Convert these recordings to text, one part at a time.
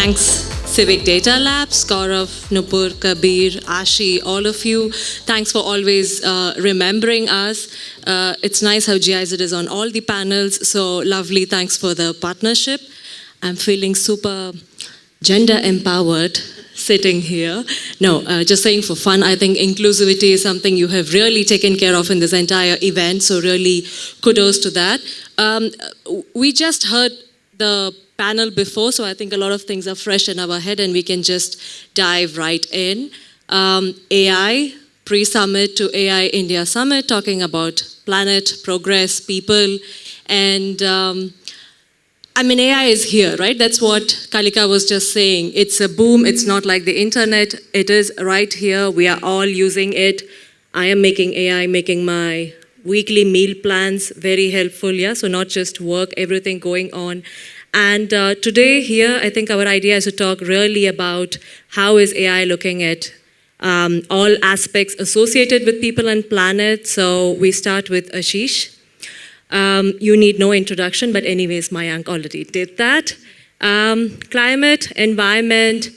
Thanks, Civic Data Labs, Gaurav, Nupur, Kabir, Ashi, all of you. Thanks for always remembering us. It's nice how GIZ is on all the panels, so lovely. Thanks for the partnership. I'm feeling super gender empowered sitting here. No, just saying for fun, I think inclusivity is something you have really taken care of in this entire event, so really kudos to that. We just heard the panel before, so I think a lot of things are fresh in our head and we can just dive right in. AI, pre-summit to AI India Summit, talking about planet, progress, people, and I mean, AI is here, right? That's what Kalika was just saying. It's a boom, it's not like the internet, it is right here, we are all using it. I am making AI, making my weekly meal plans very helpful, yeah? So not just work, everything going on. And today here, I think our idea is to talk really about how is AI looking at all aspects associated with people and planet. So we start with Ashish. You need no introduction, but anyways, Mayank already did that. Climate, environment,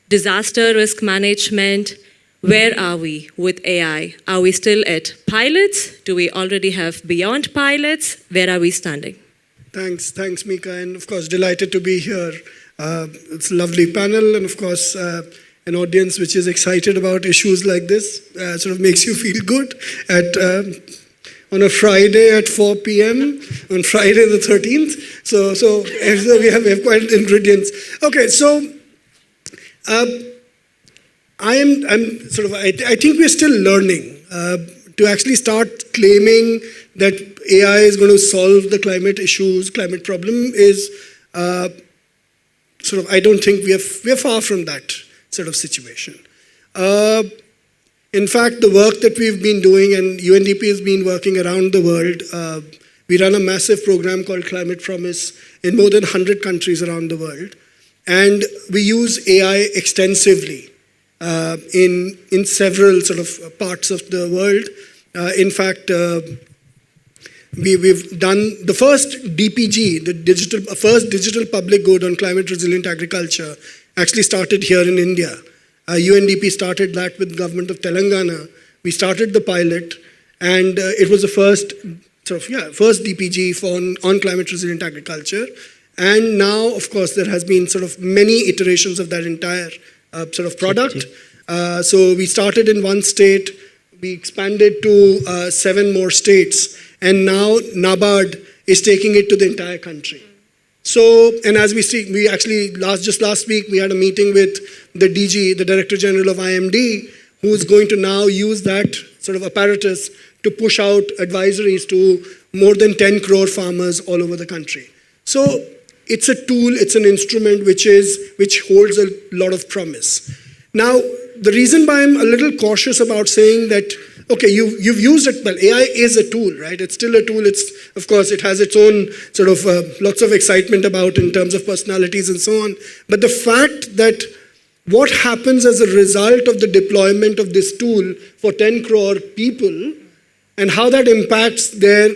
disaster risk management, where are we with AI? Are we still at pilots? Do we already have beyond pilots? Where are we standing? Thanks Mika, and of course delighted to be here. It's a lovely panel, and of course an audience which is excited about issues like this. Sort of makes you feel good on a Friday at 4 p.m. on Friday the 13th. So we have quite ingredients. Okay, so I think we're still learning to actually start claiming that AI is going to solve the climate issues, climate problem is I don't think we're far from that sort of situation. In fact, the work that we've been doing, and UNDP has been working around the world, we run a massive program called Climate Promise in more than 100 countries around the world. And we use AI extensively in several sort of parts of the world. In fact, we've done the first DPG, the first digital public good on climate resilient agriculture, actually started here in India. UNDP started that with the government of Telangana. We started the pilot, and it was the first DPG on climate resilient agriculture. And now, of course, there has been sort of many iterations of that entire product. So we started in one state, we expanded to 7 more states, and now NABARD is taking it to the entire country. So, and as we see, we actually, just last week, we had a meeting with the DG, the Director General of IMD, who's going to now use that sort of apparatus to push out advisories to more than 10 crore farmers all over the country. So it's a tool, it's an instrument which holds a lot of promise. Now, the reason why I'm a little cautious about saying that, okay, you've used it, well, AI is a tool, right? It's still a tool. Of course, it has its own sort of lots of excitement about in terms of personalities and so on. But the fact that what happens as a result of the deployment of this tool for 10 crore people and how that impacts their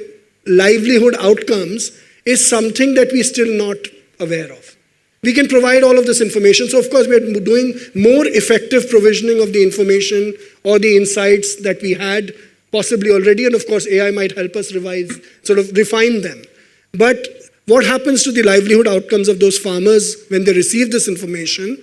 livelihood outcomes is something that we're still not aware of. We can provide all of this information. So of course, we're doing more effective provisioning of the information or the insights that we had possibly already. And of course, AI might help us refine them. But what happens to the livelihood outcomes of those farmers when they receive this information?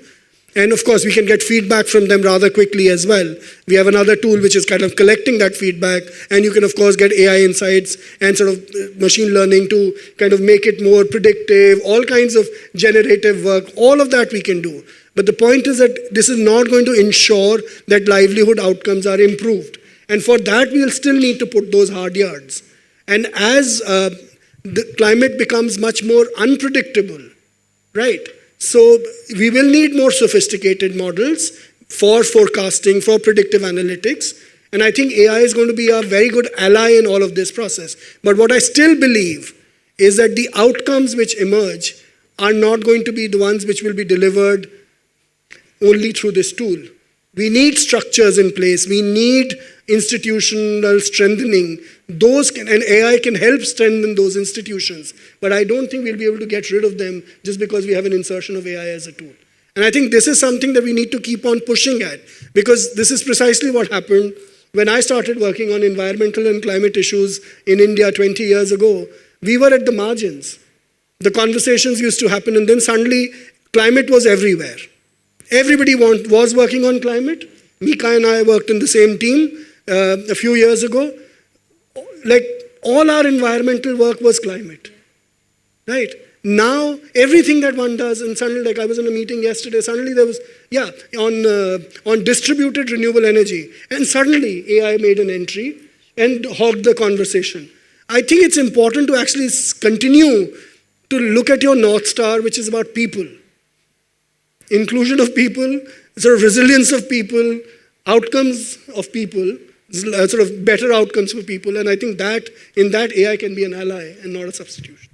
And of course, we can get feedback from them rather quickly as well. We have another tool which is kind of collecting that feedback, and you can of course get AI insights and sort of machine learning to kind of make it more predictive, all kinds of generative work, all of that we can do. But the point is that this is not going to ensure that livelihood outcomes are improved. And for that, we'll still need to put those hard yards. And as the climate becomes much more unpredictable, right? So we will need more sophisticated models for forecasting, for predictive analytics. And I think AI is going to be a very good ally in all of this process. But what I still believe is that the outcomes which emerge are not going to be the ones which will be delivered only through this tool. We need structures in place. We need institutional strengthening. And AI can help strengthen those institutions. But I don't think we'll be able to get rid of them just because we have an insertion of AI as a tool. And I think this is something that we need to keep on pushing at, because this is precisely what happened when I started working on environmental and climate issues in India 20 years ago. We were at the margins. The conversations used to happen, and then suddenly climate was everywhere. Everybody was working on climate. Mika and I worked in the same team a few years ago. Like, all our environmental work was climate, right? Now, everything that one does, and suddenly, like I was in a meeting yesterday, suddenly there was, on distributed renewable energy, and suddenly AI made an entry and hogged the conversation. I think it's important to actually continue to look at your North Star, which is about people. Inclusion of people, sort of resilience of people, outcomes of people, sort of better outcomes for people. And I think that in that AI can be an ally and not a substitution.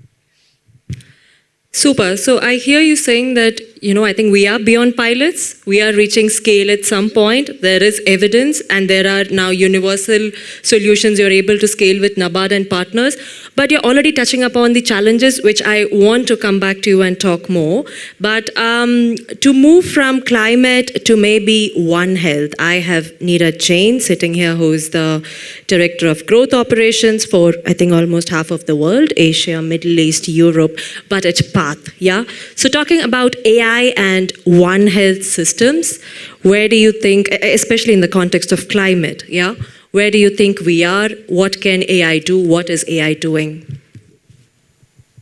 Super. So I hear you saying that, I think we are beyond pilots. We are reaching scale at some point. There is evidence, and there are now universal solutions you're able to scale with NABARD and partners. But you're already touching upon the challenges, which I want to come back to you and talk more. But to move from climate to maybe One Health, I have Neeraj Jain sitting here, who is the Director of Growth Operations for, I think, almost half of the world, Asia, Middle East, Europe, but at PATH, yeah? So talking about AI and One Health systems, where do you think, especially in the context of climate, yeah? Where do you think we are? What can AI do? What is AI doing?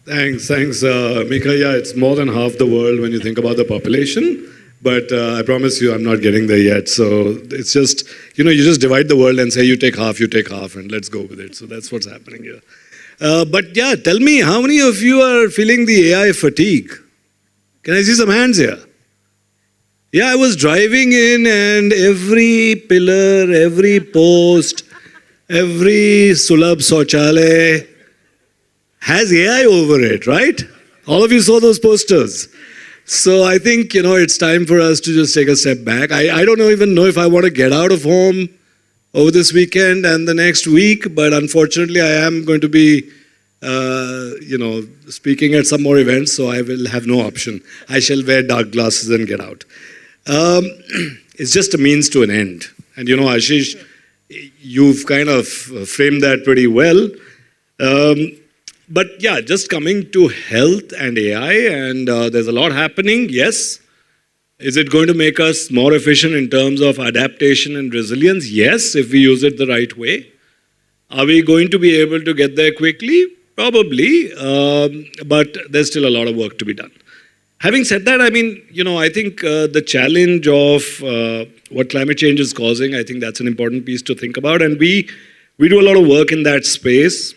Thanks, Mika. Yeah, it's more than half the world when you think about the population. But I promise you, I'm not getting there yet. So it's just, you just divide the world and say you take half, and let's go with it. So that's what's happening here. But yeah, tell me, how many of you are feeling the AI fatigue? Can I see some hands here? Yeah, I was driving in, and every pillar, every post, every Sulabh Sauchalay has AI over it, right? All of you saw those posters. So I think, it's time for us to just take a step back. I don't even know if I want to get out of home over this weekend and the next week, but unfortunately I am going to be, speaking at some more events, so I will have no option. I shall wear dark glasses and get out. It's just a means to an end. And Ashish, you've kind of framed that pretty well. But yeah, just coming to health and AI, and there's a lot happening, yes. Is it going to make us more efficient in terms of adaptation and resilience? Yes, if we use it the right way. Are we going to be able to get there quickly? Probably, but there's still a lot of work to be done. Having said that, I think the challenge of what climate change is causing, I think that's an important piece to think about. And we do a lot of work in that space.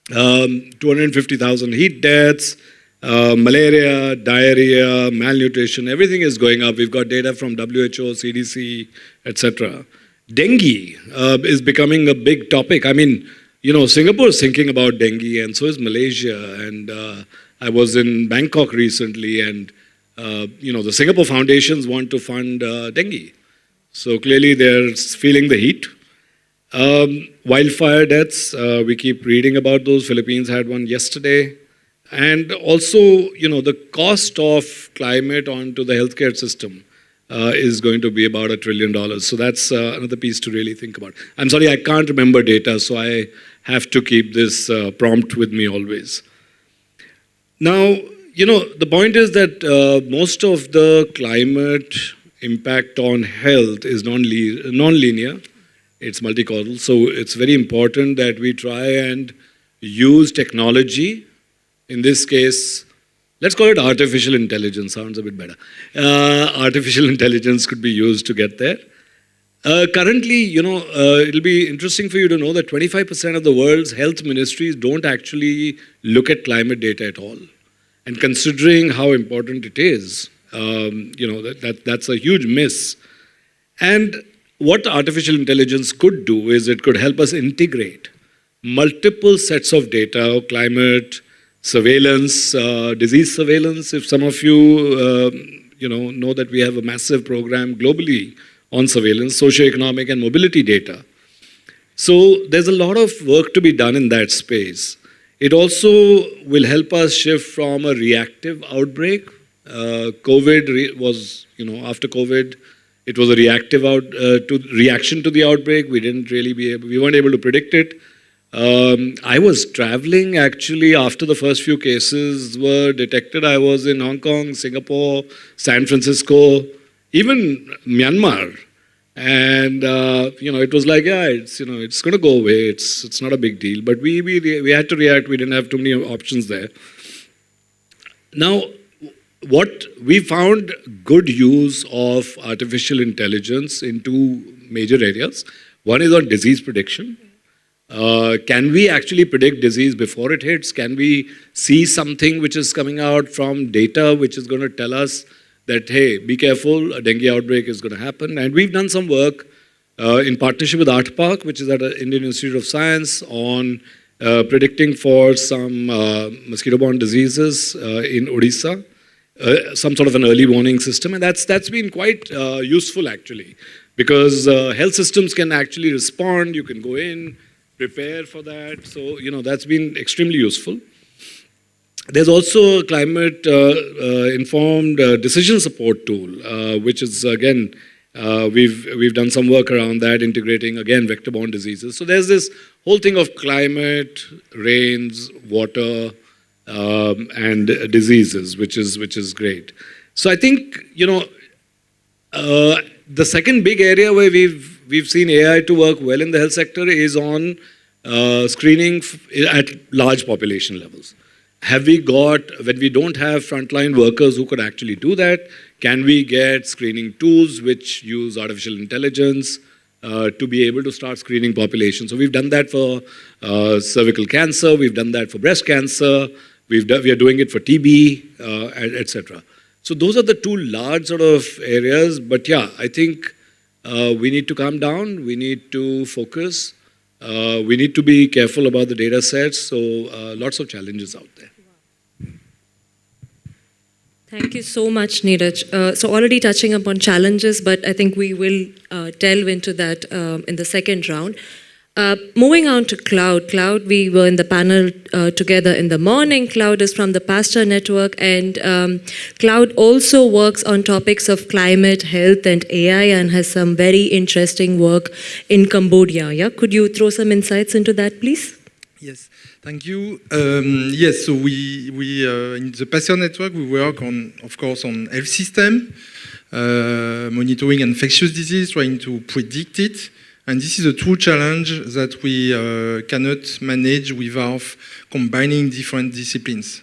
250,000 heat deaths, malaria, diarrhea, malnutrition, everything is going up. We've got data from WHO, CDC, etc. Dengue is becoming a big topic. Singapore is thinking about dengue, and so is Malaysia. And I was in Bangkok recently, and the Singapore foundations want to fund dengue. So clearly they're feeling the heat. Wildfire deaths, we keep reading about those. Philippines had one yesterday. And also, the cost of climate onto the healthcare system is going to be about $1 trillion. So that's another piece to really think about. I'm sorry, I can't remember data, so I have to keep this prompt with me always. Now, the point is that most of the climate impact on health is non-linear. It's multi-causal. So it's very important that we try and use technology. In this case, let's call it artificial intelligence. Sounds a bit better. Artificial intelligence could be used to get there. Currently, it'll be interesting for you to know that 25% of the world's health ministries don't actually look at climate data at all. And considering how important it is, that's a huge miss. And what artificial intelligence could do is it could help us integrate multiple sets of data, climate, surveillance, disease surveillance. If some of you, know that we have a massive program globally on surveillance, socioeconomic and mobility data. So there's a lot of work to be done in that space. It also will help us shift from a reactive outbreak COVID was, after COVID, it was a reaction to the outbreak. We weren't able to predict it. I was traveling actually after the first few cases were detected. I was in Hong Kong, Singapore, San Francisco, even Myanmar. And, it was like, it's going to go away. It's not a big deal. But we had to react. We didn't have too many options there. Now, what we found good use of artificial intelligence in two major areas. One is on disease prediction. Can we actually predict disease before it hits? Can we see something which is coming out from data which is going to tell us that, hey, be careful, a dengue outbreak is going to happen? And we've done some work in partnership with ArtPark, which is at the Indian Institute of Science, on predicting for some mosquito-borne diseases in Odisha. Some sort of an early warning system, and that's been quite useful actually, because health systems can actually respond. You can go in, prepare for that. So that's been extremely useful. There's also a climate informed decision support tool, which is again we've done some work around that, integrating again vector-borne diseases. So there's this whole thing of climate, rains, water. And diseases, which is great. So I think the second big area where we've seen AI to work well in the health sector is on screening at large population levels. Have we got, when we don't have frontline workers who could actually do that, can we get screening tools which use artificial intelligence to be able to start screening populations? So we've done that for cervical cancer, we've done that for breast cancer. We are doing it for TB, etc. So those are the two large sort of areas. But yeah, I think we need to calm down. We need to focus. We need to be careful about the data sets. So lots of challenges out there. Thank you so much, Neeraj. So already touching upon challenges, but I think we will delve into that in the second round. Moving on to Cloud. Cloud, we were in the panel together in the morning. Cloud is from the Pasteur Network, and Cloud also works on topics of climate, health, and AI, and has some very interesting work in Cambodia. Yeah, could you throw some insights into that, please? Yes, thank you. Yes, so we in the Pasteur Network, we work on, of course, on health system, monitoring infectious disease, trying to predict it. And this is a true challenge that we cannot manage without combining different disciplines.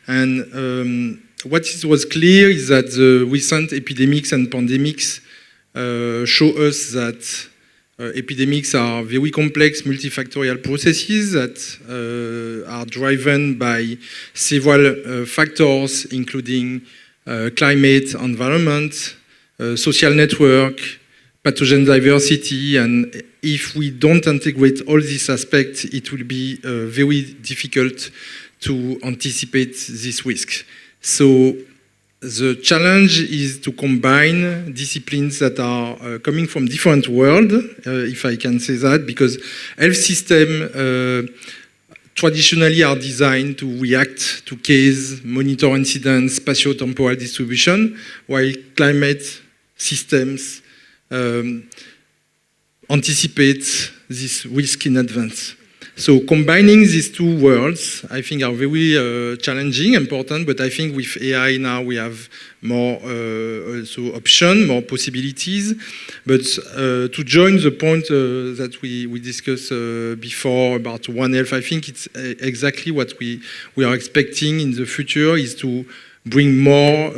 And what was clear is that the recent epidemics and pandemics show us that epidemics are very complex multifactorial processes that are driven by several factors, including climate, environment, social network, pathogen diversity, and if we don't integrate all these aspects, it will be very difficult to anticipate this risk. So the challenge is to combine disciplines that are coming from different worlds, if I can say that, because health systems traditionally are designed to react to case, monitor incidents, spatio-temporal distribution, while climate systems anticipate this risk in advance. So combining these two worlds, I think, are very challenging, important, but I think with AI now we have more also options, more possibilities. But to join the point that we discussed before about One Health, I think it's exactly what we are expecting in the future, is to bring more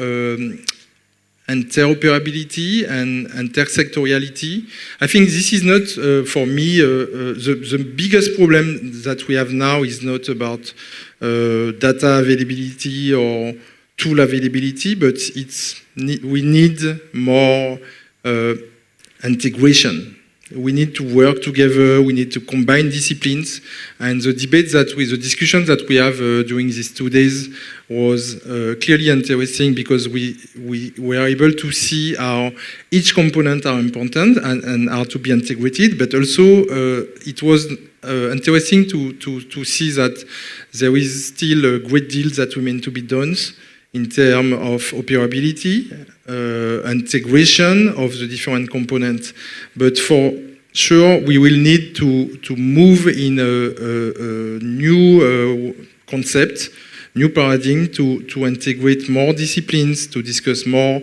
interoperability and intersectoriality. I think this is not, for me, the biggest problem that we have now is not about data availability or tool availability, but we need more integration. We need to work together, we need to combine disciplines, and the discussion that we have during these 2 days was clearly interesting, because we were able to see how each component are important and are to be integrated, but also it was interesting to see that there is still a great deal that remains to be done in terms of operability, integration of the different components. But for sure, we will need to move in a new concept, new paradigm to integrate more disciplines, to discuss more.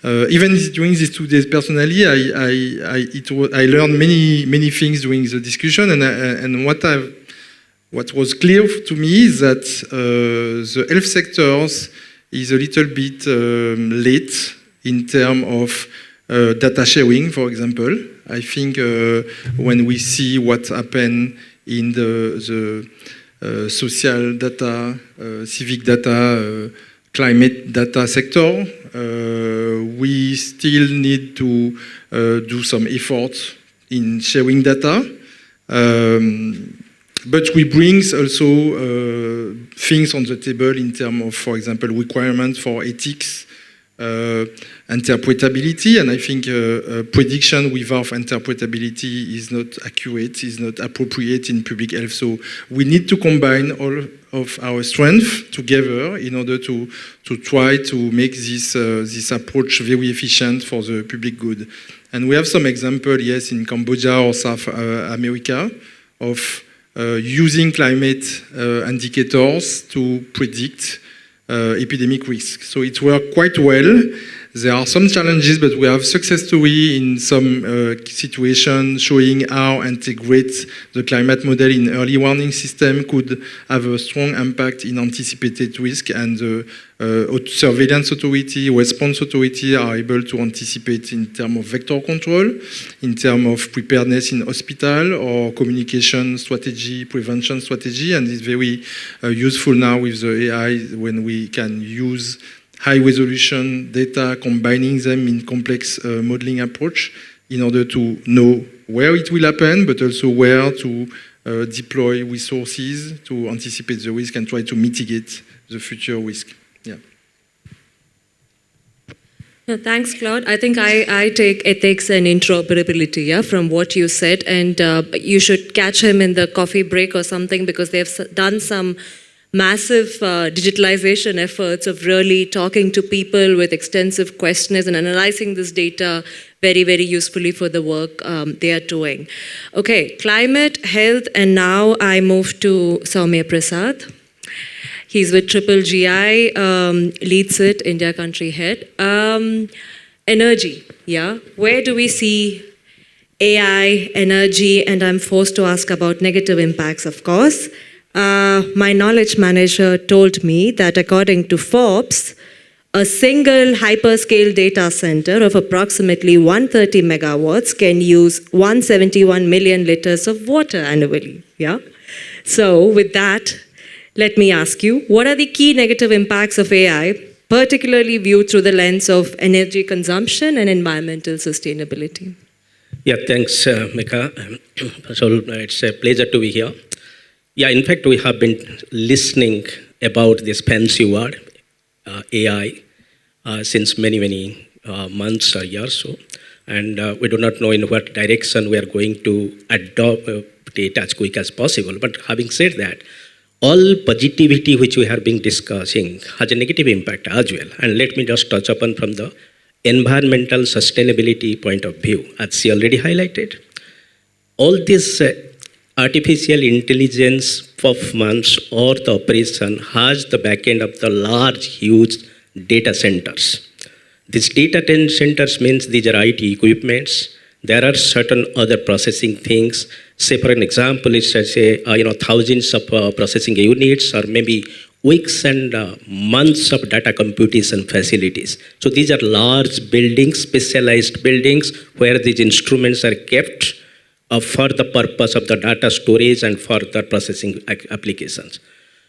Even during these 2 days, personally, I learned many things during the discussion, and what was clear to me is that the health sectors is a little bit late in terms of data sharing, for example. I think when we see what happened in the social data, civic data, climate data sector, we still need to do some effort in sharing data. But we bring also things on the table in terms of, for example, requirements for ethics, interpretability, and I think prediction without interpretability is not accurate, is not appropriate in public health. So we need to combine all of our strength together in order to try to make this approach very efficient for the public good. And we have some example, yes, in Cambodia or South America of using climate indicators to predict epidemic risk. So it worked quite well. There are some challenges, but we have success story in some situations showing how integrate the climate model in early warning system could have a strong impact in anticipated risk, and the surveillance authority, response authority are able to anticipate in terms of vector control, in terms of preparedness in hospital or communication strategy, prevention strategy, and it's very useful now with the AI when we can use high-resolution data, combining them in complex modeling approach in order to know where it will happen, but also where to deploy resources to anticipate the risk and try to mitigate the future risk. Yeah. Yeah, thanks, Claude. I think I take ethics and interoperability from what you said, and you should catch him in the coffee break or something, because they've done some massive digitalization efforts of really talking to people with extensive questionnaires and analyzing this data very, very usefully for the work they are doing. Okay, climate, health, and now I move to Soumya Prasad. He's with Triple GI, leads it, India country head. Energy, yeah? Where do we see AI, energy, and I'm forced to ask about negative impacts, of course. My knowledge manager told me that according to Forbes, a single hyperscale data center of approximately 130 megawatts can use 171 million liters of water annually. Yeah? So with that, let me ask you, what are the key negative impacts of AI, particularly viewed through the lens of energy consumption and environmental sustainability? Yeah, thanks, Mika. First of all, it's a pleasure to be here. Yeah, in fact, we have been listening about this fancy word, AI, since many months or years. So, and we do not know in what direction we are going to adopt it as quick as possible. But having said that, all positivity which we have been discussing has a negative impact as well. And let me just touch upon from the environmental sustainability point of view, as she already highlighted. All this artificial intelligence performance or the operation has the backend of the large, huge data centers. These data centers means these are IT equipments. There are certain other processing things. Say for an example, it's say thousands of processing units, or maybe weeks and months of data computation facilities. So these are large buildings, specialized buildings, where these instruments are kept for the purpose of the data storage and further processing applications.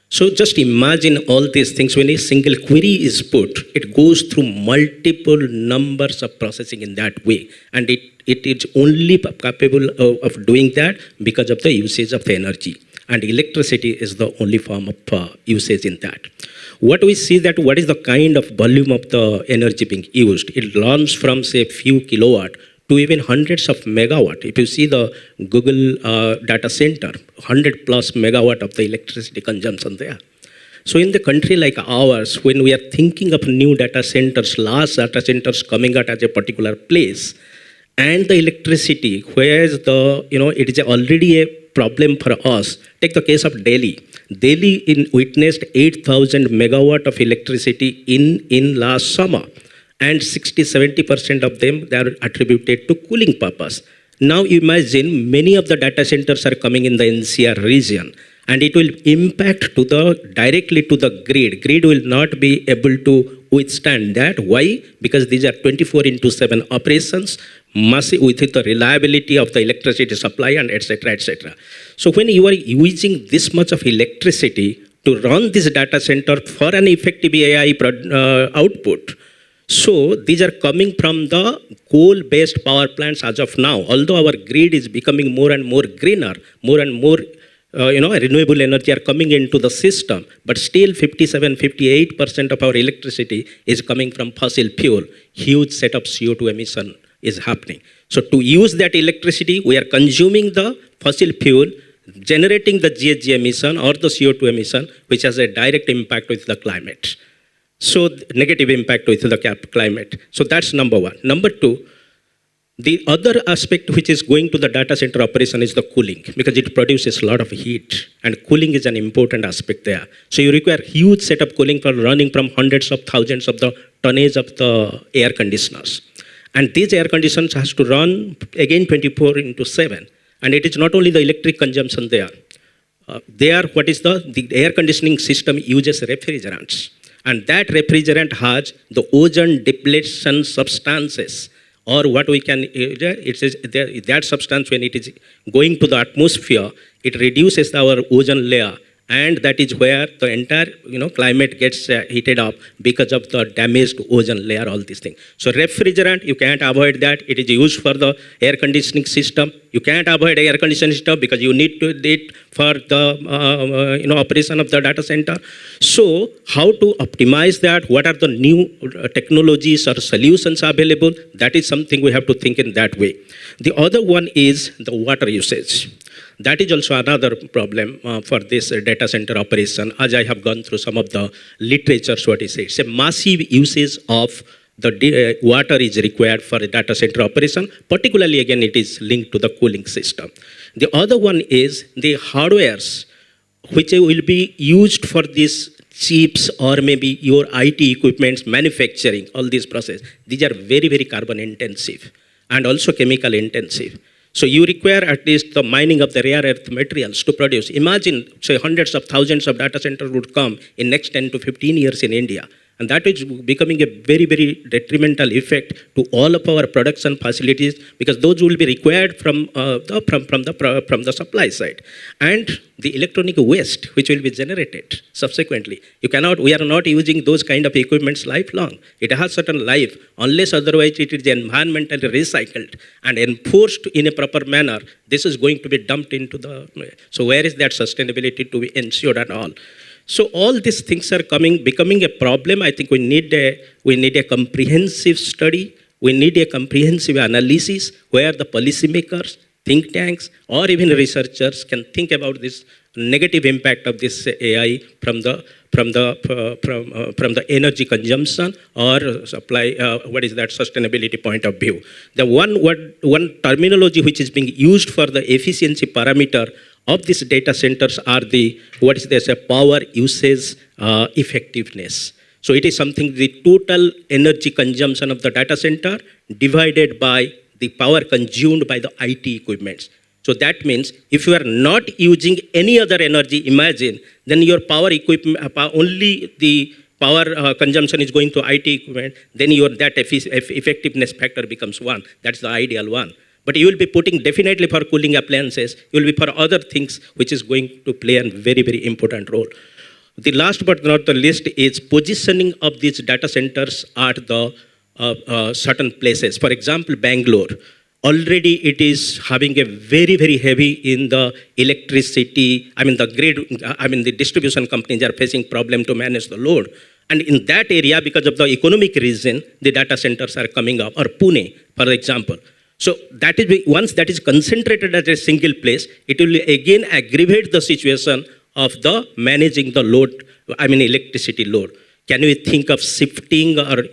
So just imagine all these things. When a single query is put, it goes through multiple numbers of processing in that way. And it is only capable of doing that because of the usage of the energy. And electricity is the only form of usage in that. What we see that what is the kind of volume of the energy being used? It runs from say a few kilowatt to even hundreds of megawatt. If you see the Google data center, 100 plus megawatt of the electricity consumption there. So in the country like ours, when we are thinking of new data centers, large data centers coming out at a particular place, and the electricity, whereas it is already a problem for us. Take the case of Delhi. Delhi witnessed 8,000 megawatt of electricity in last summer, and 60-70% of them they are attributed to cooling purpose. Now imagine many of the data centers are coming in the NCR region, and it will impact directly to the grid. Grid will not be able to withstand that. Why? Because these are 24/7 operations, massive with the reliability of the electricity supply and etc. etc. So when you are using this much of electricity to run this data center for an effective AI output, so these are coming from the coal-based power plants as of now. Although our grid is becoming more and more greener, more and more renewable energy are coming into the system, but still 57-58% of our electricity is coming from fossil fuel. Huge set of CO2 emission is happening. So to use that electricity, we are consuming the fossil fuel, generating the GHG emission or the CO2 emission, which has a direct impact with the climate. So negative impact with the climate. So that's number one. Number two, the other aspect which is going to the data center operation is the cooling, because it produces a lot of heat, and cooling is an important aspect there. So you require huge set of cooling for running from hundreds of thousands of the tonnage of the air conditioners. And these air conditioners has to run again 24/7. And it is not only the electric consumption there. The air conditioning system uses refrigerants. And that refrigerant has the ozone depletion substances, or what we can, that substance when it is going to the atmosphere, it reduces our ozone layer, and that is where the entire climate gets heated up because of the damaged ozone layer, all these things. So refrigerant, you can't avoid that. It is used for the air conditioning system. You can't avoid air conditioning system because you need to do it for the operation of the data center. So how to optimize that? What are the new technologies or solutions available? That is something we have to think in that way. The other one is the water usage. That is also another problem for this data center operation. As I have gone through some of the literature, what it says, it's a massive usage of the water is required for a data center operation. Particularly, again, it is linked to the cooling system. The other one is the hardwares, which will be used for these chips or maybe your IT equipments, manufacturing, all these processes. These are very, very carbon intensive and also chemical intensive. So you require at least the mining of the rare earth materials to produce. Imagine, say, hundreds of thousands of data centers would come in next 10 to 15 years in India. And that is becoming a very, very detrimental effect to all of our production facilities, because those will be required from the supply side. And the electronic waste which will be generated subsequently. We are not using those kind of equipments lifelong. It has certain life, unless otherwise it is environmentally recycled and enforced in a proper manner. This is going to be dumped into the... So where is that sustainability to be ensured and all? So all these things are becoming a problem. I think we need a comprehensive study. We need a comprehensive analysis where the policymakers, think tanks, or even researchers can think about this negative impact of this AI from the energy consumption or supply. Sustainability point of view? The one terminology which is being used for the efficiency parameter of these data centers are power usage effectiveness. So it is something, the total energy consumption of the data center divided by the power consumed by the IT equipments. So that means if you are not using any other energy, imagine, then your power equipment, only the power consumption is going to IT equipment, then that effectiveness factor becomes 1. That's the ideal one. But you will be putting definitely for cooling appliances, you will be for other things which is going to play a very, very important role. The last but not the least is positioning of these data centers at the certain places. For example, Bangalore. Already it is having a very, very heavy in the electricity, the grid, the distribution companies are facing problem to manage the load. And in that area, because of the economic reason, the data centers are coming up, or Pune, for example. So once that is concentrated at a single place, it will again aggravate the situation of the managing the load, I mean electricity load. Can we think of shifting or,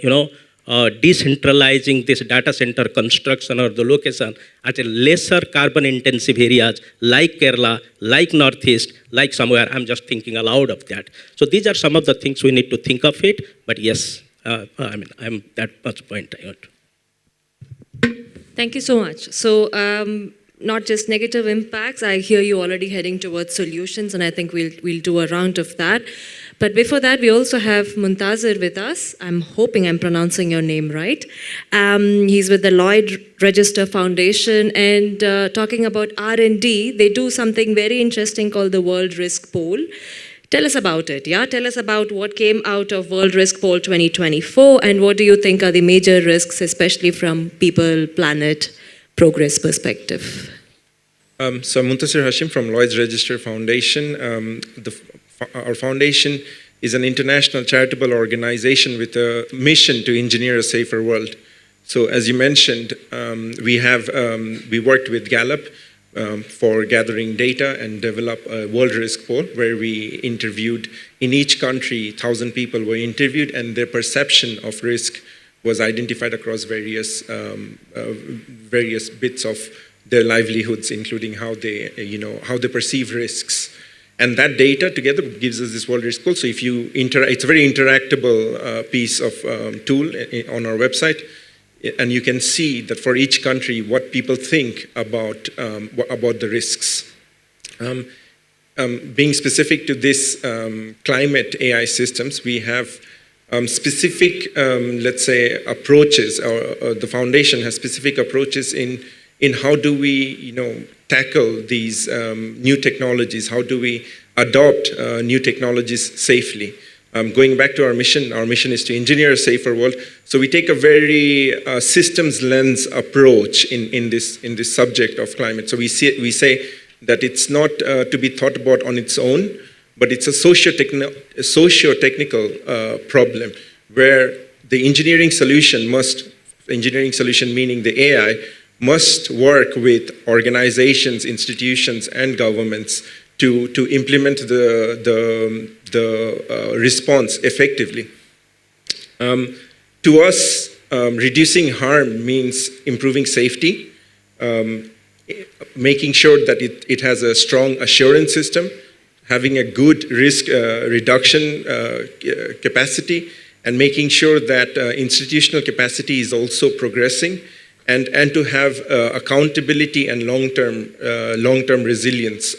decentralizing this data center construction or the location at a lesser carbon intensive areas like Kerala, like Northeast, like somewhere? I'm just thinking aloud of that. So these are some of the things we need to think of it. But yes, I'm that much point I want. Thank you so much. So, not just negative impacts, I hear you already heading towards solutions, and I think we'll do a round of that. But before that, we also have Muntazir with us. I'm hoping I'm pronouncing your name right. He's with the Lloyd Register Foundation, and talking about R&D, they do something very interesting called the World Risk Poll. Tell us about it, yeah? Tell us about what came out of World Risk Poll 2024, and what do you think are the major risks, especially from people, planet, progress perspective? So I'm Muntasir Hashim from Lloyd's Register Foundation. Our foundation is an international charitable organization with a mission to engineer a safer world. So as you mentioned, we worked with Gallup for gathering data and develop a world risk poll where we interviewed, in each country, 1,000 people were interviewed, and their perception of risk was identified across various bits of their livelihoods, including how they perceive risks. And that data together gives us this world risk pool. So if you it's a very interactable piece of tool on our website, and you can see that for each country what people think about the risks. Being specific to this climate AI systems, we have specific, let's say, approaches. The foundation has specific approaches in how do we, tackle these new technologies? How do we adopt new technologies safely? Going back to our mission is to engineer a safer world. So we take a very systems lens approach in this subject of climate. So we say that it's not to be thought about on its own, but it's a socio-technical problem where the engineering solution meaning the AI, must work with organizations, institutions, and governments to implement the response effectively. To us, reducing harm means improving safety, making sure that it has a strong assurance system, having a good risk reduction capacity, and making sure that institutional capacity is also progressing, and to have accountability and long-term resilience.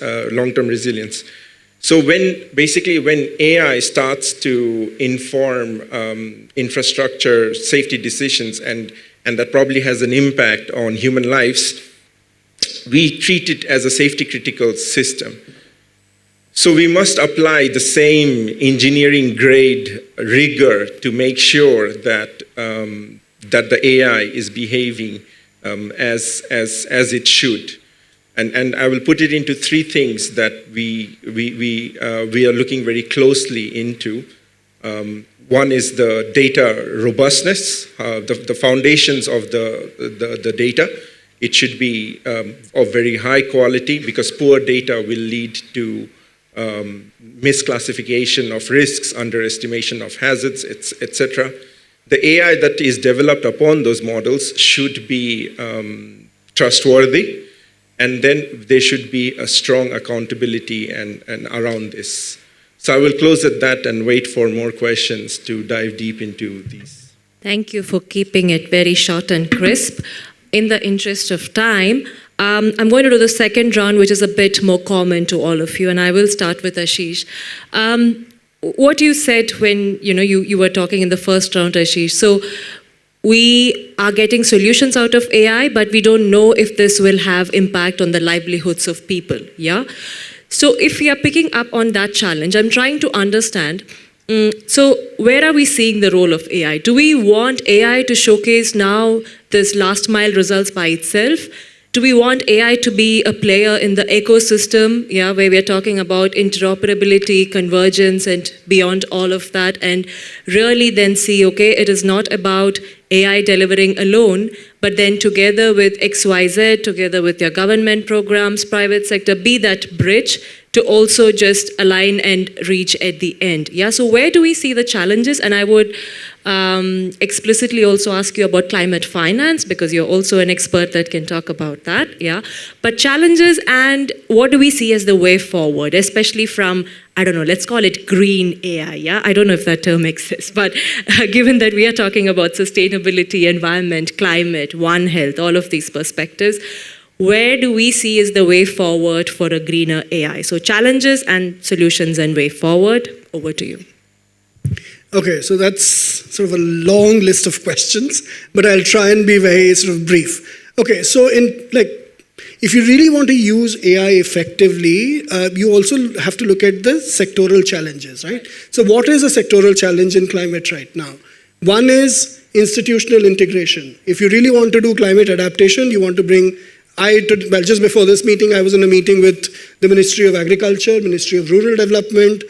So when AI starts to inform infrastructure safety decisions, and that probably has an impact on human lives, we treat it as a safety critical system. So we must apply the same engineering grade rigor to make sure that the AI is behaving as it should. And I will put it into three things that we are looking very closely into. One is the data robustness, the foundations of the data. It should be of very high quality, because poor data will lead to misclassification of risks, underestimation of hazards, etc. The AI that is developed upon those models should be trustworthy, and then there should be a strong accountability and around this. So I will close at that and wait for more questions to dive deep into these. Thank you for keeping it very short and crisp. In the interest of time, I'm going to do the second round, which is a bit more common to all of you, and I will start with Ashish. What you said when you were talking in the first round, Ashish. So we are getting solutions out of AI, but we don't know if this will have impact on the livelihoods of people. Yeah. So if we are picking up on that challenge, I'm trying to understand. So where are we seeing the role of AI? Do we want AI to showcase now this last mile results by itself? Do we want AI to be a player in the ecosystem, where we are talking about interoperability, convergence, and beyond all of that, and really then see, okay, it is not about AI delivering alone, but then together with XYZ, together with your government programs, private sector, be that bridge to also just align and reach at the end. Yeah, so where do we see the challenges? And I would explicitly also ask you about climate finance, because you're also an expert that can talk about that. Yeah, but challenges and what do we see as the way forward, especially from, I don't know, let's call it green AI. Yeah, I don't know if that term exists, but given that we are talking about sustainability, environment, climate, One Health, all of these perspectives, where do we see is the way forward for a greener AI? So challenges and solutions and way forward. Over to you. Okay, so that's sort of a long list of questions, but I'll try and be very sort of brief. Okay, so if you really want to use AI effectively, you also have to look at the sectoral challenges, right? So what is a sectoral challenge in climate right now? One is institutional integration. If you really want to do climate adaptation, you want to bring just before this meeting, I was in a meeting with the Ministry of Agriculture, Ministry of Rural Development,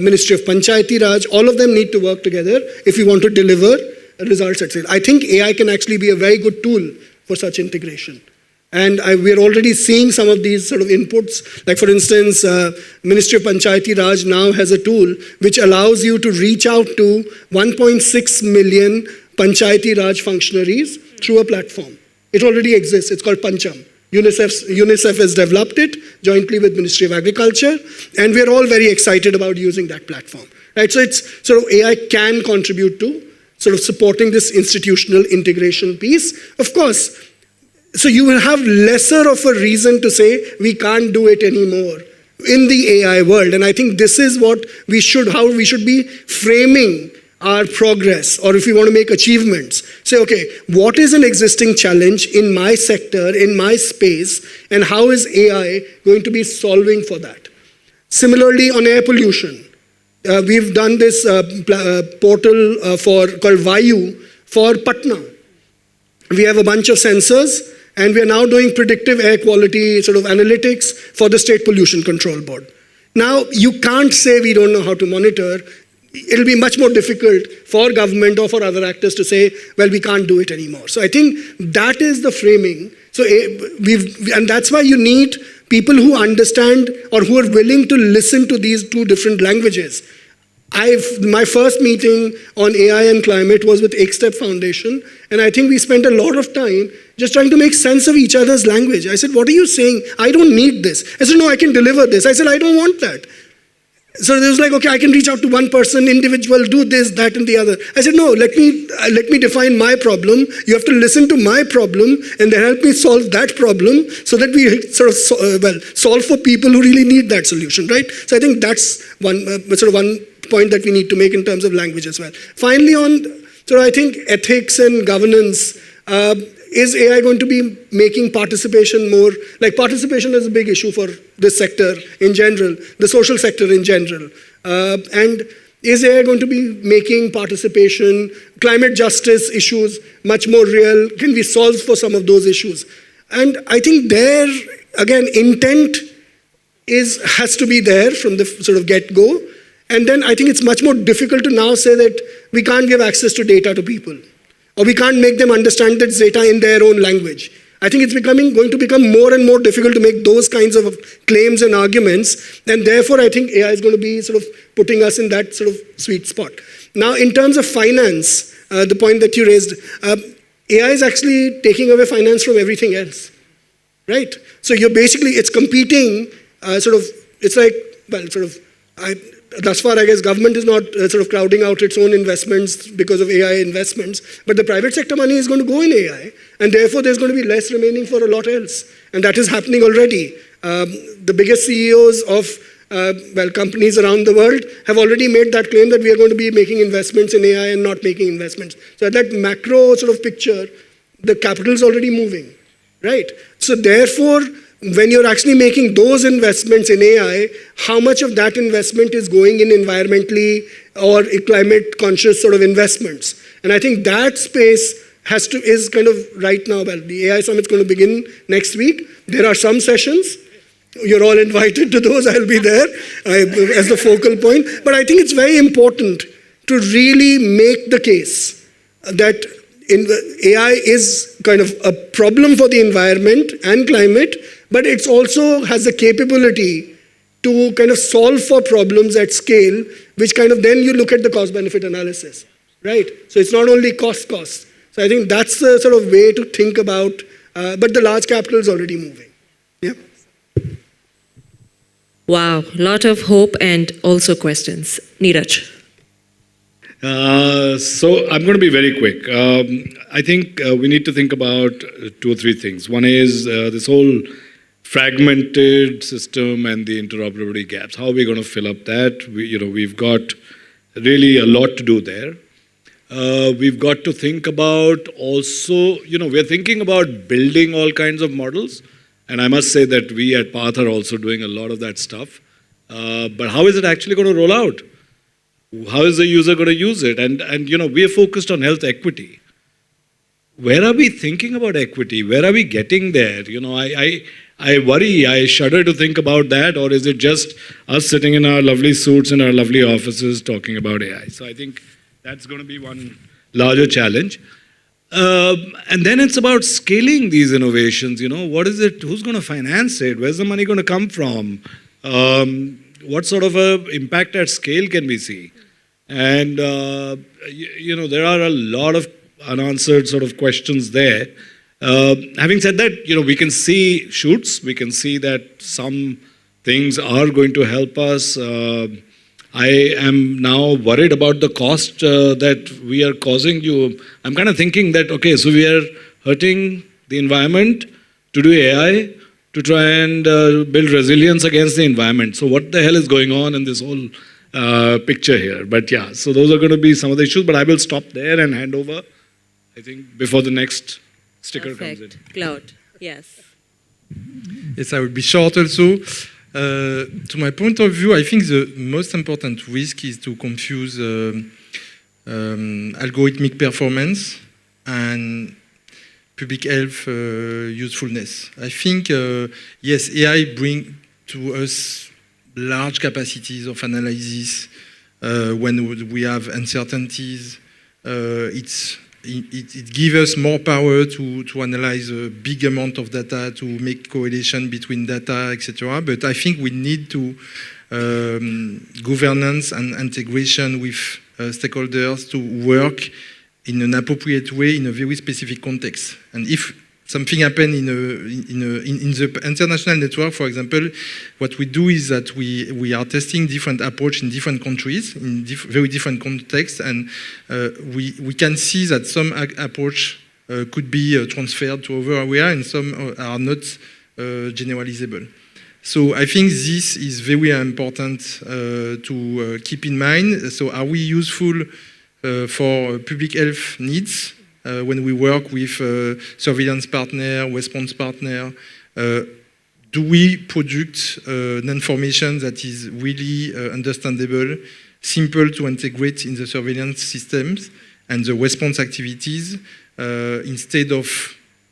Ministry of Panchayati Raj. All of them need to work together if we want to deliver results at scale. I think AI can actually be a very good tool for such integration. And we're already seeing some of these sort of inputs. Like for instance, Ministry of Panchayati Raj now has a tool which allows you to reach out to 1.6 million Panchayati Raj functionaries through a platform. It already exists. It's called Pancham. UNICEF has developed it jointly with Ministry of Agriculture, and we're all very excited about using that platform. Right? So it's sort of AI can contribute to sort of supporting this institutional integration piece. Of course, so you will have lesser of a reason to say we can't do it anymore in the AI world. And I think this is what how we should be framing our progress, or if we want to make achievements, say, okay, what is an existing challenge in my sector, in my space, and how is AI going to be solving for that? Similarly, on air pollution, we've done this portal called Vayu for Patna. We have a bunch of sensors, and we are now doing predictive air quality sort of analytics for the State Pollution Control Board. Now, you can't say we don't know how to monitor. It'll be much more difficult for government or for other actors to say, well, we can't do it anymore. So I think that is the framing. So and that's why you need people who understand or who are willing to listen to these two different languages. My first meeting on AI and climate was with Ekstep Foundation, and I think we spent a lot of time just trying to make sense of each other's language. I said, what are you saying? I don't need this. I said, no, I can deliver this. I said, I don't want that. So it was like, okay, I can reach out to one person, individual, do this, that, and the other. I said, no, let me define my problem. You have to listen to my problem and then help me solve that problem so that we sort of solve for people who really need that solution, right? So I think that's one point that we need to make in terms of language as well. Finally, I think ethics and governance. Is AI going to be making participation more? Like participation is a big issue for this sector in general, the social sector in general. And is AI going to be making participation, climate justice issues much more real? Can we solve for some of those issues? And I think there, again, intent has to be there from the sort of get-go. And then I think it's much more difficult to now say that we can't give access to data to people, or we can't make them understand that data in their own language. I think it's going to become more and more difficult to make those kinds of claims and arguments, and therefore I think AI is going to be sort of putting us in that sort of sweet spot. Now, in terms of finance, the point that you raised, AI is actually taking away finance from everything else, right? So it's competing, thus far, I guess government is not sort of crowding out its own investments because of AI investments, but the private sector money is going to go in AI, and therefore there's going to be less remaining for a lot else. And that is happening already. The biggest CEOs of companies around the world have already made that claim that we are going to be making investments in AI and not making investments. So at that macro sort of picture, the capital is already moving, right? So therefore, when you're actually making those investments in AI, how much of that investment is going in environmentally or climate conscious sort of investments? And I think that space is kind of right now. Well, the AI Summit is going to begin next week. There are some sessions. You're all invited to those. I'll be there as the focal point. But I think it's very important to really make the case that AI is kind of a problem for the environment and climate, but it also has the capability to kind of solve for problems at scale, which kind of then you look at the cost-benefit analysis, right? So it's not only cost. So I think that's the sort of way to think about, but the large capital is already moving. Yeah. Wow, lot of hope and also questions. Neeraj. So I'm going to be very quick. I think we need to think about 2 or 3 things. One is this whole fragmented system and the interoperability gaps. How are we going to fill up that? We've got really a lot to do there. We've got to think about also, we're thinking about building all kinds of models. And I must say that we at Path are also doing a lot of that stuff. But how is it actually going to roll out? How is the user going to use it? And we are focused on health equity. Where are we thinking about equity? Where are we getting there? I worry, I shudder to think about that. Or is it just us sitting in our lovely suits in our lovely offices talking about AI? So I think that's going to be one larger challenge. And then it's about scaling these innovations. What is it? Who's going to finance it? Where's the money going to come from? What sort of a impact at scale can we see? And, there are a lot of unanswered sort of questions there. Having said that, we can see shoots. We can see that some things are going to help us. I am now worried about the cost that we are causing you. I'm kind of thinking that, okay, so we are hurting the environment to do AI, to try and build resilience against the environment. So what the hell is going on in this whole picture here? But yeah, so those are going to be some of the issues, but I will stop there and hand over, I think, before the next sticker comes in. Cloud, yes. Yes, I will be short also. To my point of view, I think the most important risk is to confuse algorithmic performance and public health usefulness. I think, yes, AI brings to us large capacities of analysis when we have uncertainties. It gives us more power to analyze a big amount of data, to make correlation between data, etc. But I think we need to governance and integration with stakeholders to work in an appropriate way in a very specific context. And if something happens in the international network, for example, what we do is that we are testing different approach in different countries, in very different contexts, and we can see that some approach could be transferred to other areas and some are not generalizable. So I think this is very important to keep in mind. So are we useful for public health needs? When we work with surveillance partner, response partner, do we produce an information that is really understandable, simple to integrate in the surveillance systems and the response activities instead of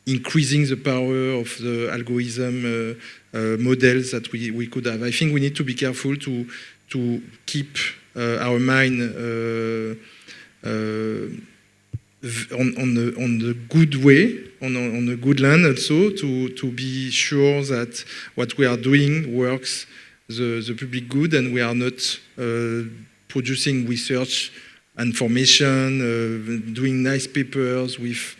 increasing the power of the algorithm models that we could have? I think we need to be careful to keep our mind on the good way, on a good land also, to be sure that what we are doing works the public good and we are not producing research information, doing nice papers with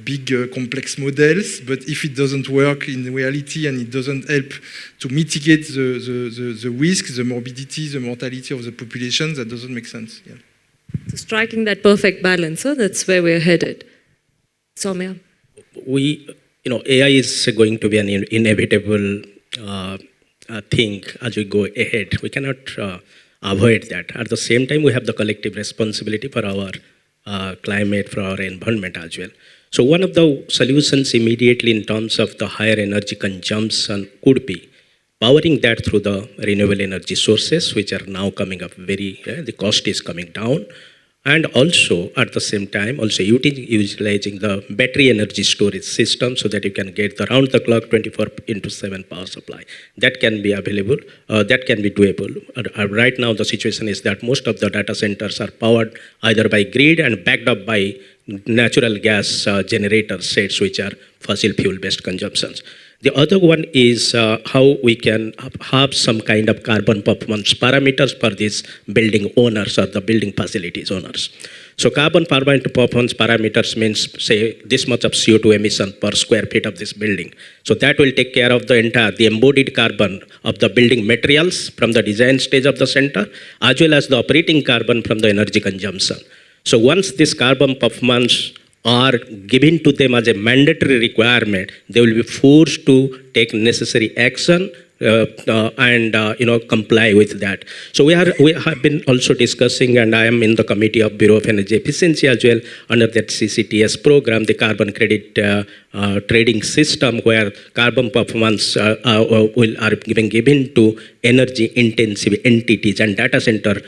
big complex models, but if it doesn't work in reality and it doesn't help to mitigate the risk, the morbidity, the mortality of the population, that doesn't make sense. Yeah. So striking that perfect balance, so that's where we're headed. Soumya? AI is going to be an inevitable thing as we go ahead. We cannot avoid that. At the same time, we have the collective responsibility for our climate, for our environment as well. So one of the solutions immediately in terms of the higher energy consumption could be powering that through the renewable energy sources, which are now coming up the cost is coming down. And also, at the same time, also utilizing the battery energy storage system so that you can get the round-the-clock 24/7 power supply. That can be available, that can be doable. Right now, the situation is that most of the data centers are powered either by grid and backed up by natural gas generator sets, which are fossil fuel-based consumptions. The other one is how we can have some kind of carbon performance parameters for these building owners or the building facilities owners. So carbon performance parameters means, say, this much of CO2 emission per square feet of this building. So that will take care of the embodied carbon of the building materials from the design stage of the center, as well as the operating carbon from the energy consumption. So once this carbon performance are given to them as a mandatory requirement, they will be forced to take necessary action and comply with that. So we have been also discussing, and I am in the committee of Bureau of Energy Efficiency as well, under that CCTS program, the carbon credit trading system, where carbon performance are given to energy intensive entities, and data center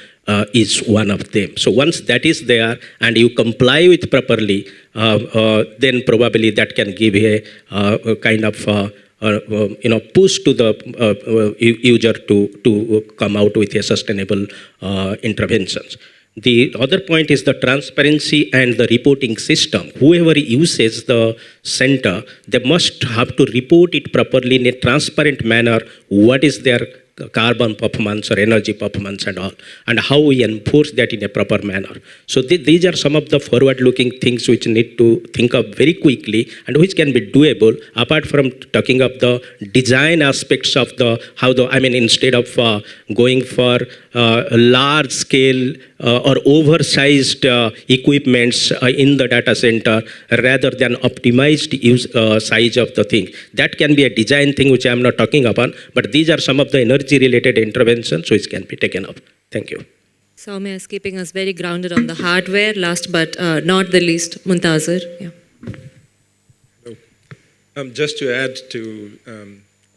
is one of them. So once that is there and you comply with properly, then probably that can give a kind of push to the user to come out with a sustainable interventions. The other point is the transparency and the reporting system. Whoever uses the center, they must have to report it properly in a transparent manner. What is their carbon performance or energy performance and all, and how we enforce that in a proper manner. So these are some of the forward-looking things which need to think of very quickly and which can be doable, apart from talking of the design aspects of instead of going for large scale or oversized equipments in the data center rather than optimized size of the thing. That can be a design thing which I am not talking about, but these are some of the energy related interventions which can be taken up. Thank you. Soumya is keeping us very grounded on the hardware. Last but not the least, Muntazir. Yeah. Just to add to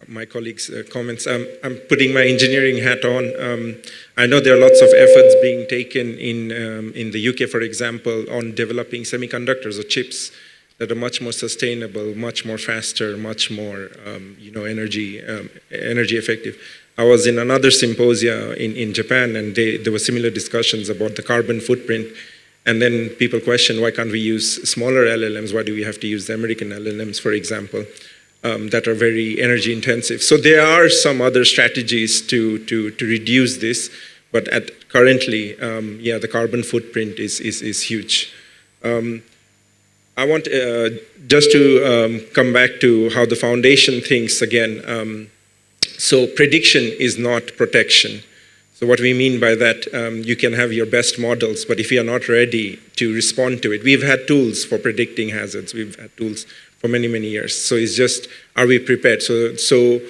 my colleagues' comments, I'm putting my engineering hat on. I know there are lots of efforts being taken in the UK, for example, on developing semiconductors or chips that are much more sustainable, much more faster, much more energy effective. I was in another symposia in Japan, and there were similar discussions about the carbon footprint. And then people question, why can't we use smaller LLMs? Why do we have to use the American LLMs, for example, that are very energy intensive? So there are some other strategies to reduce this, but currently, the carbon footprint is huge. I want just to come back to how the foundation thinks again. So prediction is not protection. So what we mean by that, you can have your best models, but if you are not ready to respond to it, we've had tools for predicting hazards. We've had tools for many, many years. So it's just, are we prepared? So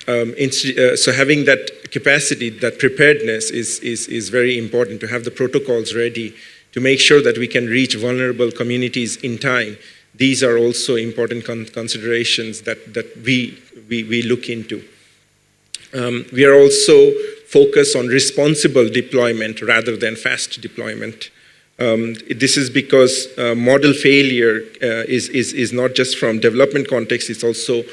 having that capacity, that preparedness is very important, to have the protocols ready to make sure that we can reach vulnerable communities in time. These are also important considerations that we look into. We are also focused on responsible deployment rather than fast deployment. This is because model failure is not just from development context, it's also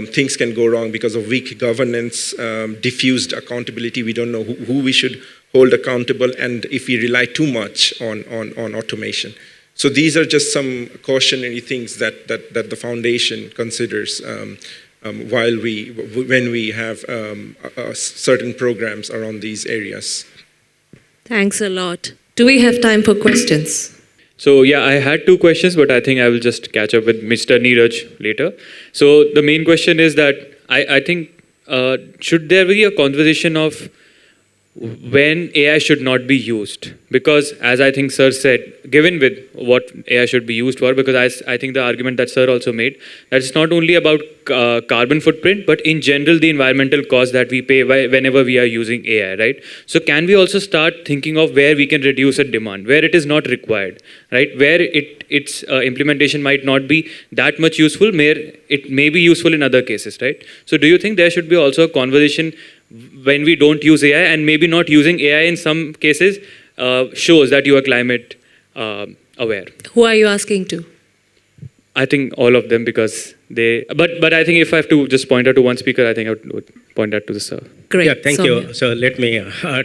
things can go wrong because of weak governance, diffused accountability. We don't know who we should hold accountable, and if we rely too much on automation. So these are just some cautionary things that the foundation considers when we have certain programs around these areas. Thanks a lot. Do we have time for questions? So yeah, I had two questions, but I think I will just catch up with Mr. Neeraj later. So the main question is that I think should there be a conversation of when AI should not be used? Because as I think Sir said, given with what AI should be used for, because I think the argument that Sir also made, that it's not only about carbon footprint, but in general the environmental cost that we pay whenever we are using AI, right? So can we also start thinking of where we can reduce a demand, where it is not required, right? Where its implementation might not be that much useful, where it may be useful in other cases, right? So do you think there should be also a conversation when we don't use AI, and maybe not using AI in some cases shows that you are climate aware? Who are you asking to? I think all of them, because they, but I think if I have to just point out to one speaker, I think I would point out to the Sir. Great. Yeah, thank you. So let me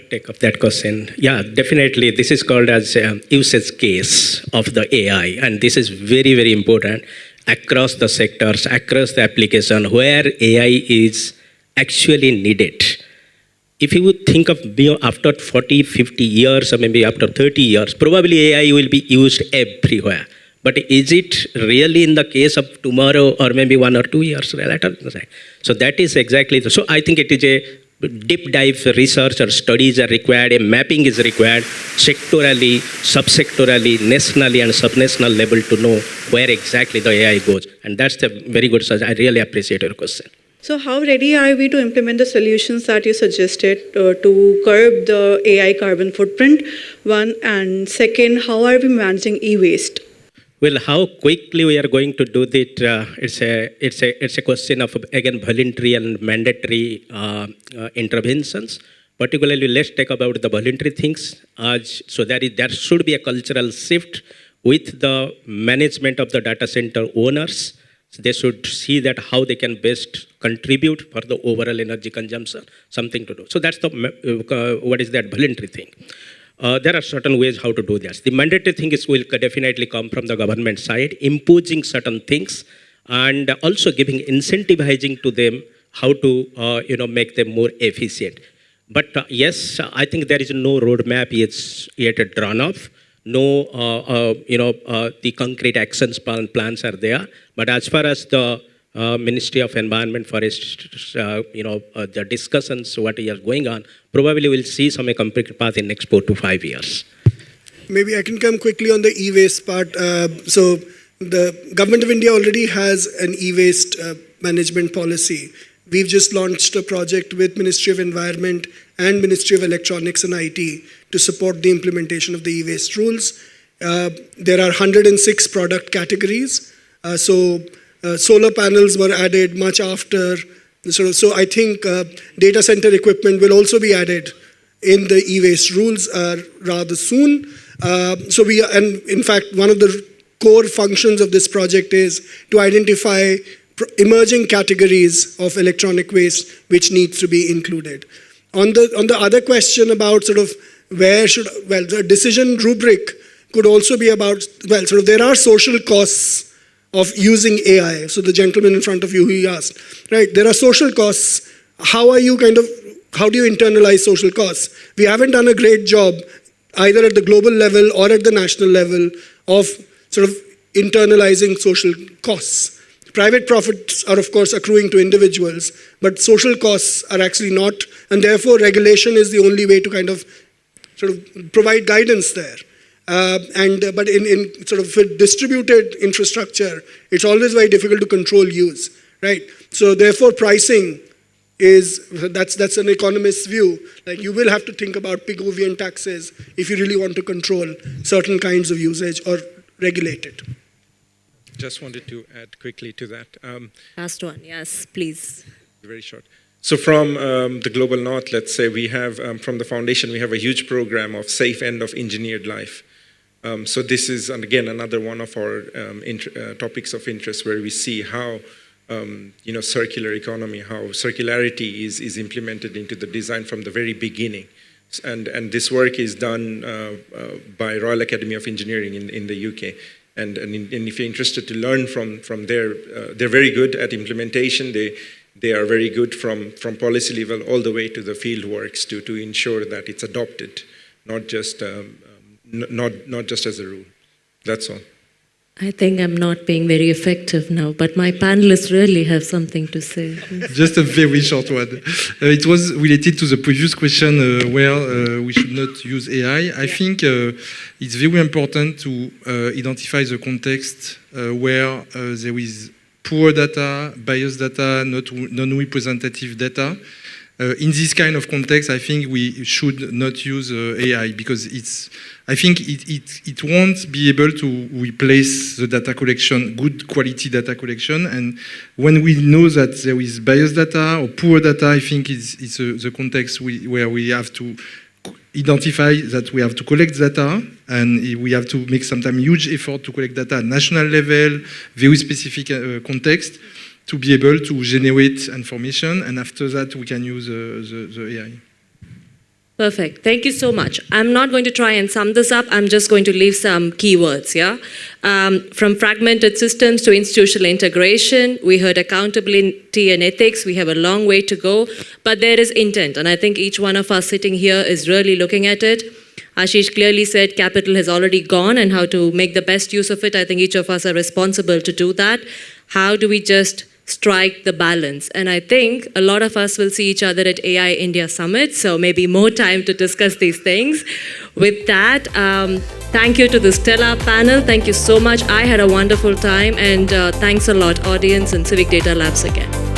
take up that question. Yeah, definitely. This is called as usage case of the AI, and this is very, very important. across the sectors, across the application, where AI is actually needed. If you would think of after 40, 50 years, or maybe after 30 years, probably AI will be used everywhere. But is it really in the case of tomorrow or maybe 1 or 2 years later? So that is exactly, so I think it is a deep dive research or studies are required, a mapping is required, sectorally, subsectorally, nationally and subnational level to know where exactly the AI goes. And that's the very good search. I really appreciate your question. So how ready are we to implement the solutions that you suggested to curb the AI carbon footprint? One, and second, how are we managing e-waste? Well, how quickly we are going to do that, it's a question of, again, voluntary and mandatory interventions. Particularly, let's talk about the voluntary things. So there should be a cultural shift with the management of the data center owners. They should see that how they can best contribute for the overall energy consumption, something to do. So that's the, what is that voluntary thing? There are certain ways how to do this. The mandatory thing will definitely come from the government side, imposing certain things and also giving incentivizing to them how to make them more efficient. But yes, I think there is no roadmap yet drawn up. No, the concrete actions plans are there. But as far as the Ministry of Environment, Forest, the discussions, what is going on, probably we'll see some concrete path in next 4 to 5 years. Maybe I can come quickly on the e-waste part. So the Government of India already has an e-waste management policy. We've just launched a project with Ministry of Environment and Ministry of Electronics and IT to support the implementation of the e-waste rules. There are 106 product categories. Solar panels were added much after. So I think data center equipment will also be added in the e-waste rules rather soon. And in fact, one of the core functions of this project is to identify emerging categories of electronic waste which needs to be included. On the other question about the decision rubric could also be about, there are social costs of using AI. So the gentleman in front of you, he asked, right, there are social costs. How do you internalize social costs? We haven't done a great job either at the global level or at the national level of internalizing social costs. Private profits are, of course, accruing to individuals, but social costs are actually not, and therefore regulation is the only way to provide guidance there. But in with distributed infrastructure, it's always very difficult to control use, right? So therefore, pricing that's an economist's view. Like, you will have to think about Pigovian taxes if you really want to control certain kinds of usage or regulate it. Just wanted to add quickly to that. Last one, yes, please. Very short. So from the Global North, let's say we have, from the foundation, we have a huge program of safe end of engineered life. So this is, and again, another one of our topics of interest where we see how, circular economy, how circularity is implemented into the design from the very beginning. And this work is done by Royal Academy of Engineering in the UK. And if you're interested to learn from there, they're very good at implementation. They are very good from policy level all the way to the field works to ensure that it's adopted, not just as a rule. That's all. I think I'm not being very effective now, but my panelists really have something to say. Just a very short one. It was related to the previous question where we should not use AI. I think it's very important to identify the context where there is poor data, biased data, non-representative data. In this kind of context, I think we should not use AI because I think it won't be able to replace the data collection, good quality data collection. And when we know that there is biased data or poor data, I think it's the context where we have to identify that we have to collect data, and we have to make sometimes huge effort to collect data at national level, very specific context, to be able to generate information, and after that we can use the AI. Perfect. Thank you so much. I'm not going to try and sum this up. I'm just going to leave some keywords, yeah? From fragmented systems to institutional integration, we heard accountability and ethics. We have a long way to go, but there is intent. And I think each one of us sitting here is really looking at it. Ashish clearly said capital has already gone and how to make the best use of it. I think each of us are responsible to do that. How do we just strike the balance? And I think a lot of us will see each other at AI India Summit, so maybe more time to discuss these things. With that, thank you to the Stella panel. Thank you so much. I had a wonderful time, and thanks a lot, audience and Civic Data Labs again.